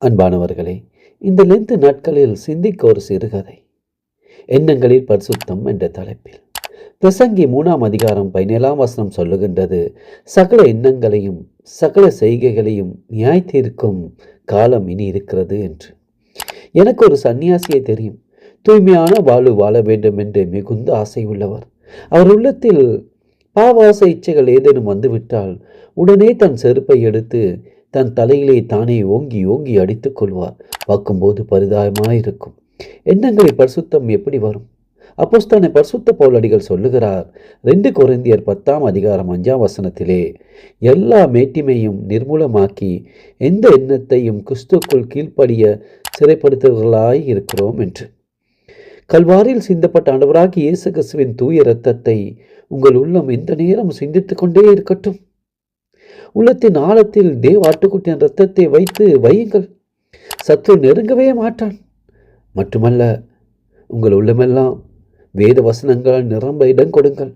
அன்பானவர்களே, இந்த லெந்து நாட்களில் சிந்திக்க ஒரு சிறுகதை. எண்ணங்களில் பரிசுத்தம் என்ற தலைப்பில் பிரசங்கி 3 அதிகாரம் 17 சொல்லுகின்றது, சகல எண்ணங்களையும் சகல செய்கைகளையும் நியாய் தீர்க்கும் காலம் இனி இருக்கிறது என்று. எனக்கு ஒரு சன்னியாசியை தெரியும். தூய்மையான வாழ்வு வாழ வேண்டும் என்று மிகுந்த ஆசை உள்ளவர். அவர் உள்ளத்தில் பாவாச இச்சைகள் ஏதேனும் வந்துவிட்டால் உடனே தன் செருப்பை எடுத்து தன் தலையிலே தானே ஓங்கி ஓங்கி அடித்துக் கொள்வார். பார்க்கும்போது பரிதாபமாயிருக்கும். எண்ணங்களை பரிசுத்தம் எப்படி வரும்? அப்போஸ்தலன் பரிசுத்த பவுலடிகள் சொல்லுகிறார், 2 கொரிந்தியர் 10 அதிகாரம் 5 எல்லா மேட்டிமையும் நிர்மூலமாக்கி எந்த எண்ணத்தையும் கிறிஸ்துக்குள் கீழ்ப்படிய சிறைப்படுத்துவர்களாய் இருக்கிறோம் என்று. கல்வாரியில் சிந்தப்பட்ட ஆண்டவராகிய இயேசு கிறிஸ்துவின் தூய இரத்தத்தை உங்கள் உள்ளம் எந்த நேரம் சிந்தித்துக் கொண்டே இருக்கட்டும். உள்ளத்தின் ஆழத்தில் தேவ ஆட்டுக்குட்டியின் இரத்தத்தை வைத்து வையுங்கள். சத்ரு நெருங்கவே மாட்டான். மட்டுமல்ல, உங்கள் உள்ளமெல்லாம் வேத வசனங்களால் நிரம்ப இடம் கொடுங்கள்.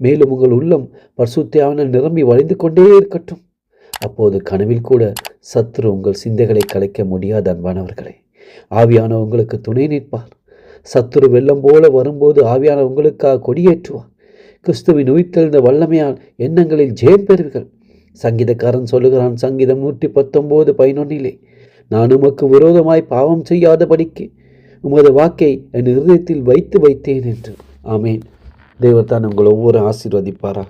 மேலும் உங்கள் உள்ளம் பரிசுத்தையான நிரம்பி வழிந்து கொண்டே இருக்கட்டும். அப்போது கனவில் கூட சத்ரு உங்கள் சிந்தைகளை கலைக்க முடியாத அன்பானவர்களே. ஆவியான உங்களுக்கு துணை நிற்பார். சத்துரு வெள்ளம் போல வரும்போது ஆவியான உங்களுக்காக கொடியேற்றுவார். கிறிஸ்துவின் உயிர்த்தெழுந்த வல்லமையால் எண்ணங்களில் ஜெயம் பெறுவீர்கள். சங்கீதக்காரன் சொல்லுகிறான், சங்கீதம் 119:11, நான் உமக்கு விரோதமாய் பாவம் செய்யாதபடிக்கு உமது வாக்கை என் இருதயத்தில் வைத்து வைத்தேன் என்று. ஆமேன். தேவன் தான் உங்கள் ஒவ்வொரு ஆசீர்வதிப்பாரா.